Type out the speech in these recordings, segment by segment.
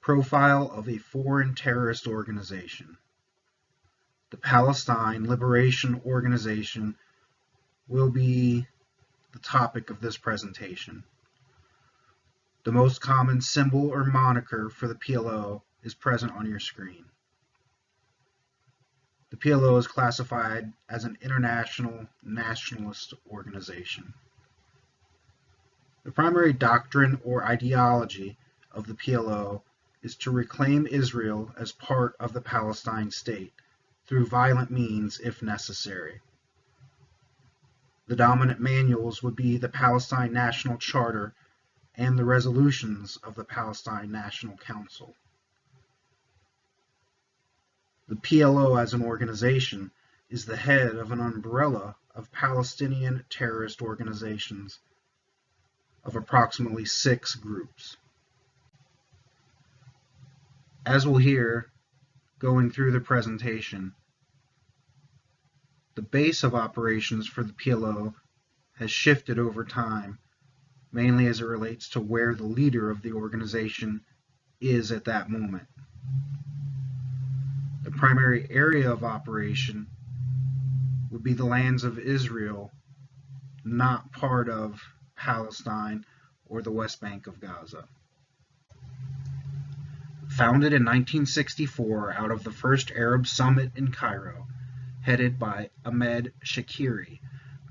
Profile of a foreign terrorist organization. The Palestine Liberation Organization will be the topic of this presentation. The most common symbol or moniker for the PLO is present on your screen. The PLO is classified as an international nationalist organization. The primary doctrine or ideology of the PLO is to reclaim Israel as part of the Palestine state through violent means if necessary. The dominant manuals would be the Palestine National Charter and the resolutions of the Palestine National Council. The PLO as an organization is the head of an umbrella of Palestinian terrorist organizations of approximately 6 groups. As we'll hear going through the presentation, the base of operations for the PLO has shifted over time, mainly as it relates to where the leader of the organization is at that moment. The primary area of operation would be the lands of Israel, not part of Palestine or the West Bank of Gaza. Founded in 1964 out of the first Arab Summit in Cairo, headed by Ahmed Shakiri,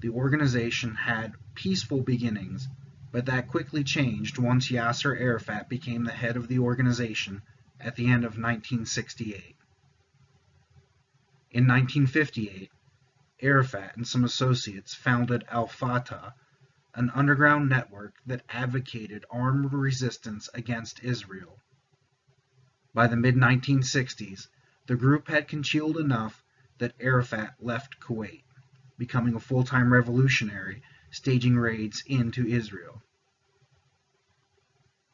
the organization had peaceful beginnings, but that quickly changed once Yasser Arafat became the head of the organization at the end of 1968. In 1958, Arafat and some associates founded Al-Fatah, an underground network that advocated armed resistance against Israel. By the mid-1960s, the group had congealed enough that Arafat left Kuwait, becoming a full-time revolutionary, staging raids into Israel.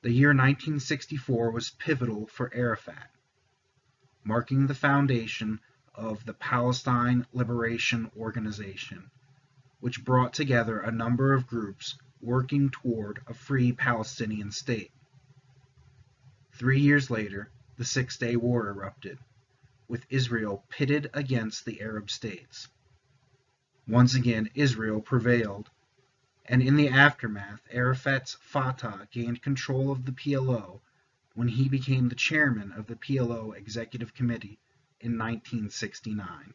The year 1964 was pivotal for Arafat, marking the foundation of the Palestine Liberation Organization, which brought together a number of groups working toward a free Palestinian state. 3 years later, the Six-Day War erupted, with Israel pitted against the Arab states. Once again, Israel prevailed, and in the aftermath, Arafat's Fatah gained control of the PLO when he became the chairman of the PLO Executive Committee in 1969.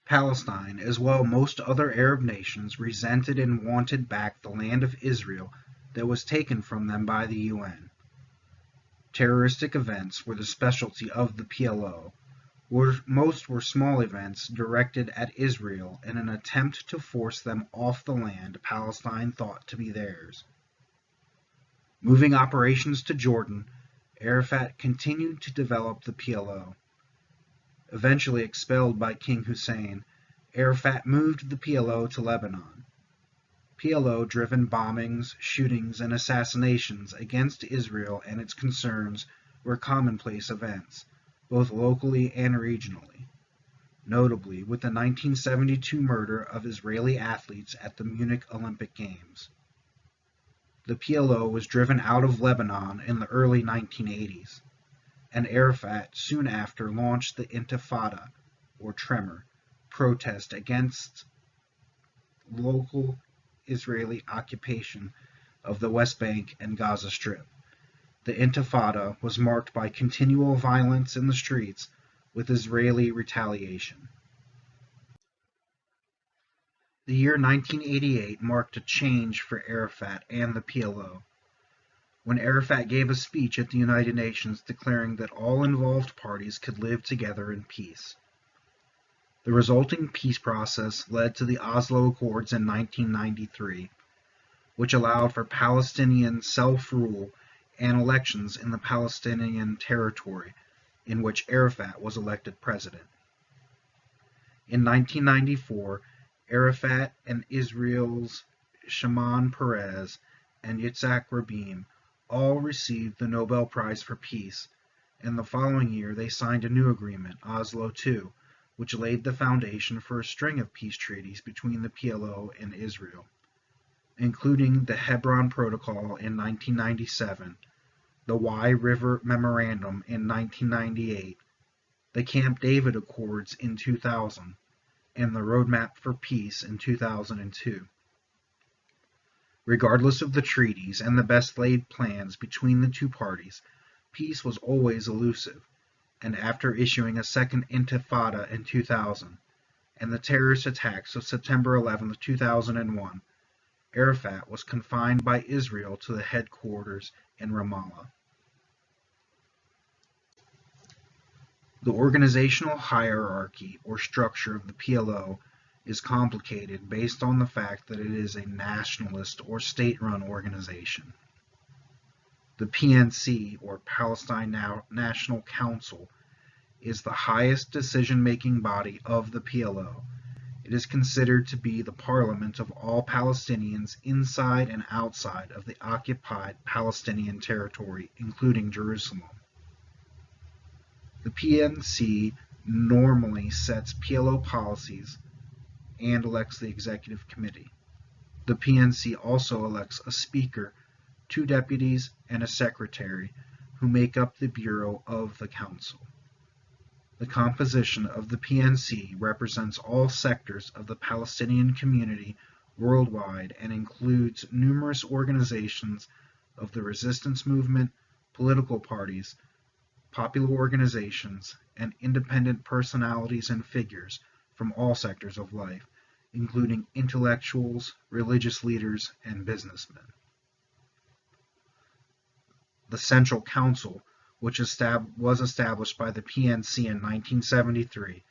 Palestine, as well as most other Arab nations, resented and wanted back the land of Israel that was taken from them by the UN. Terroristic events were the specialty of the PLO. Most were small events directed at Israel in an attempt to force them off the land Palestine thought to be theirs. Moving operations to Jordan, Arafat continued to develop the PLO. Eventually expelled by King Hussein, Arafat moved the PLO to Lebanon. PLO-driven bombings, shootings, and assassinations against Israel and its concerns were commonplace events, both locally and regionally, notably with the 1972 murder of Israeli athletes at the Munich Olympic Games. The PLO was driven out of Lebanon in the early 1980s, and Arafat soon after launched the Intifada, or Tremor, protest against local Israeli occupation of the West Bank and Gaza Strip. The Intifada was marked by continual violence in the streets with Israeli retaliation. The year 1988 marked a change for Arafat and the PLO, when Arafat gave a speech at the United Nations declaring that all involved parties could live together in peace. The resulting peace process led to the Oslo Accords in 1993, which allowed for Palestinian self-rule and elections in the Palestinian territory, in which Arafat was elected president. In 1994, Arafat and Israel's Shimon Peres and Yitzhak Rabin all received the Nobel Prize for Peace, and the following year they signed a new agreement, Oslo II, which laid the foundation for a string of peace treaties between the PLO and Israel, including the Hebron Protocol in 1997, the Wye River Memorandum in 1998, the Camp David Accords in 2000, and the Roadmap for Peace in 2002. Regardless of the treaties and the best-laid plans between the two parties, peace was always elusive, and after issuing a second intifada in 2000, and the terrorist attacks of September 11, 2001, Arafat was confined by Israel to the headquarters in Ramallah. The organizational hierarchy or structure of the PLO is complicated based on the fact that it is a nationalist or state-run organization. The PNC, or Palestine National Council, is the highest decision-making body of the PLO. It is considered to be the parliament of all Palestinians inside and outside of the occupied Palestinian territory, including Jerusalem. The PNC normally sets PLO policies and elects the executive committee. The PNC also elects a speaker, 2 deputies, and a secretary, who make up the bureau of the council. The composition of the PNC represents all sectors of the Palestinian community worldwide and includes numerous organizations of the resistance movement, political parties, popular organizations, and independent personalities and figures from all sectors of life, including intellectuals, religious leaders, and businessmen. The Central Council, which was established by the PNC in 1973,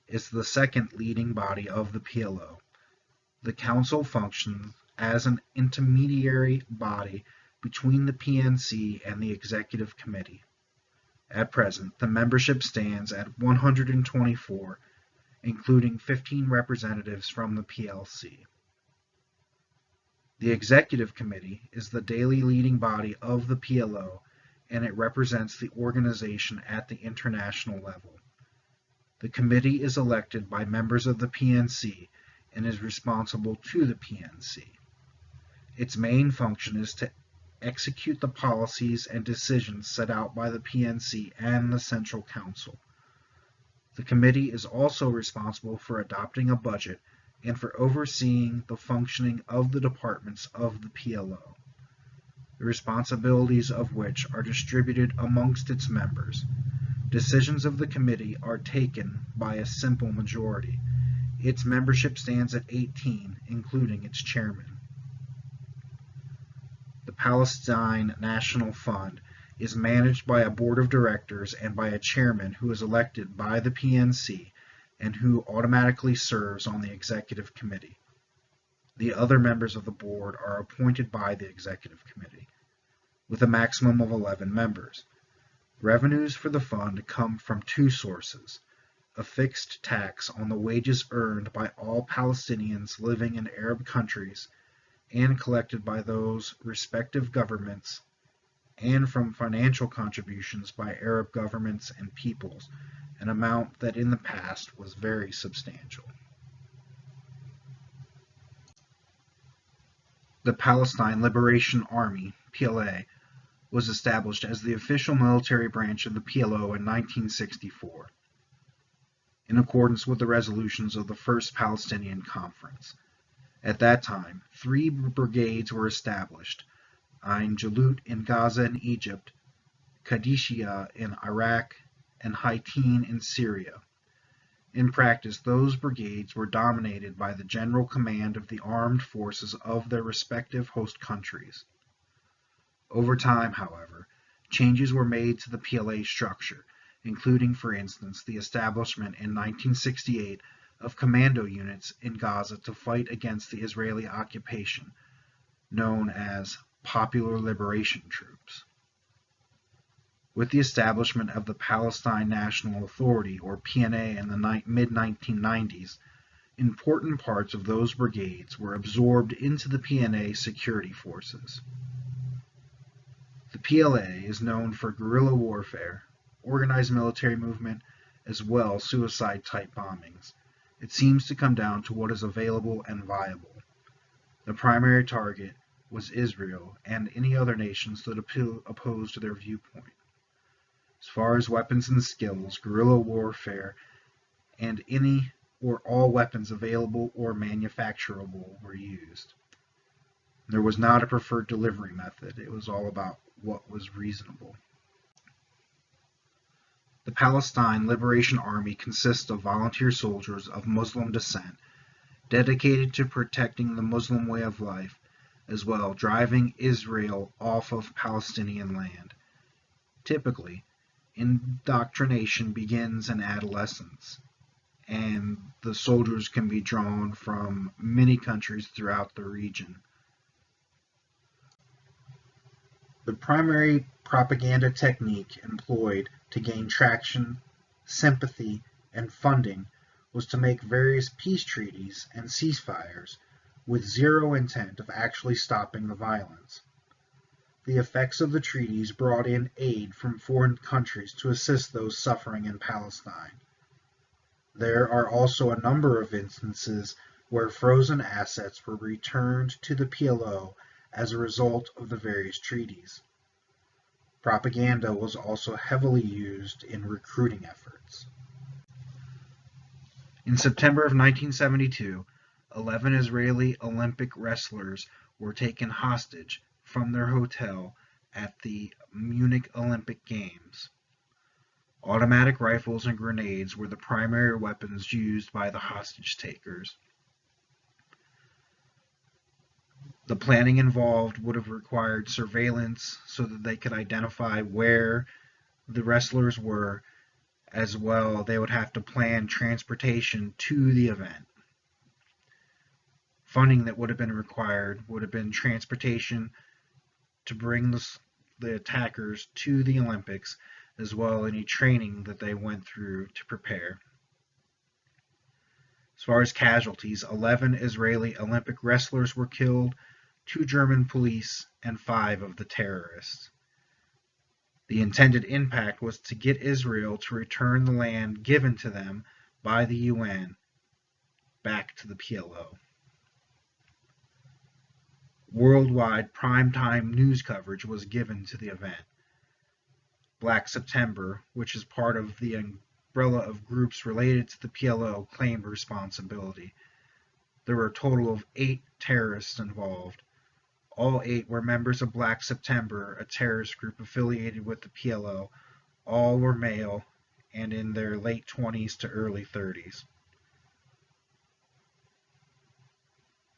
is the second leading body of the PLO. The Council functions as an intermediary body between the PNC and the Executive Committee. At present, the membership stands at 124, including 15 representatives from the PLC. The Executive Committee is the daily leading body of the PLO, and it represents the organization at the international level. The committee is elected by members of the PNC and is responsible to the PNC. Its main function is to execute the policies and decisions set out by the PNC and the Central Council. The committee is also responsible for adopting a budget and for overseeing the functioning of the departments of the PLO, the responsibilities of which are distributed amongst its members. Decisions of the committee are taken by a simple majority. Its membership stands at 18, including its chairman. The Palestine National Fund is managed by a board of directors and by a chairman who is elected by the PNC and who automatically serves on the executive committee. The other members of the board are appointed by the executive committee, with a maximum of 11 members. Revenues for the fund come from 2 sources: a fixed tax on the wages earned by all Palestinians living in Arab countries and collected by those respective governments, and from financial contributions by Arab governments and peoples, an amount that in the past was very substantial. The Palestine Liberation Army, PLA, was established as the official military branch of the PLO in 1964, in accordance with the resolutions of the First Palestinian Conference. At that time, 3 brigades were established: Ain Jalut in Gaza and Egypt, Qadisiyah in Iraq, and Haytin in Syria. In practice, those brigades were dominated by the general command of the armed forces of their respective host countries. Over time, however, changes were made to the PLA structure, including, for instance, the establishment in 1968 of commando units in Gaza to fight against the Israeli occupation, known as Popular Liberation Troops. With the establishment of the Palestine National Authority, or PNA, in the mid-1990s, important parts of those brigades were absorbed into the PNA security forces. The PLA is known for guerrilla warfare, organized military movement, as well as suicide-type bombings. It seems to come down to what is available and viable. The primary target was Israel and any other nations that opposed their viewpoint. As far as weapons and skills, guerrilla warfare and any or all weapons available or manufacturable were used. There was not a preferred delivery method. It was all about what was reasonable. The Palestine Liberation Army consists of volunteer soldiers of Muslim descent dedicated to protecting the Muslim way of life, as well driving Israel off of Palestinian land. Typically, indoctrination begins in adolescence, and the soldiers can be drawn from many countries throughout the region. The primary propaganda technique employed to gain traction, sympathy, and funding was to make various peace treaties and ceasefires with zero intent of actually stopping the violence. The effects of the treaties brought in aid from foreign countries to assist those suffering in Palestine. There are also a number of instances where frozen assets were returned to the PLO as a result of the various treaties. Propaganda was also heavily used in recruiting efforts. In September of 1972, 11 Israeli Olympic wrestlers were taken hostage from their hotel at the Munich Olympic Games. Automatic rifles and grenades were the primary weapons used by the hostage takers. The planning involved would have required surveillance so that they could identify where the wrestlers were. As well, they would have to plan transportation to the event. Funding that would have been required would have been transportation to bring the attackers to the Olympics, as well as any training that they went through to prepare. As far as casualties, 11 Israeli Olympic wrestlers were killed, 2 German police, and 5 of the terrorists. The intended impact was to get Israel to return the land given to them by the UN back to the PLO. Worldwide primetime news coverage was given to the event. Black September, which is part of the umbrella of groups related to the PLO, claimed responsibility. There were a total of 8 terrorists involved. All 8 were members of Black September, a terrorist group affiliated with the PLO. All were male and in their late 20s to early 30s.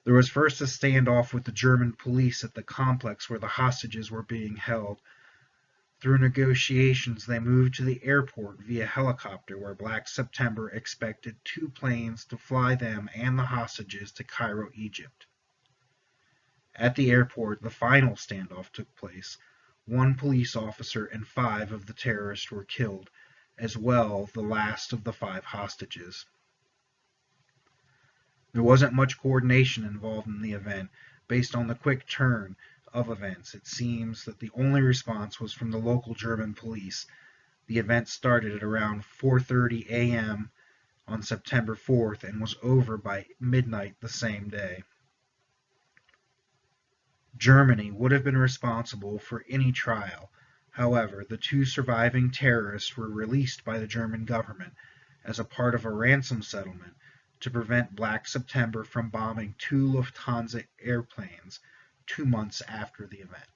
There was first a standoff with the German police at the complex where the hostages were being held. Through negotiations, they moved to the airport via helicopter, where Black September expected 2 planes to fly them and the hostages to Cairo, Egypt. At the airport, the final standoff took place. 1 police officer and 5 of the terrorists were killed, as well the last of the 5 hostages. There wasn't much coordination involved in the event. Based on the quick turn of events, it seems that the only response was from the local German police. The event started at around 4:30 a.m. on September 4th and was over by midnight the same day. Germany would have been responsible for any trial. However, the 2 surviving terrorists were released by the German government as a part of a ransom settlement to prevent Black September from bombing 2 Lufthansa airplanes 2 months after the event.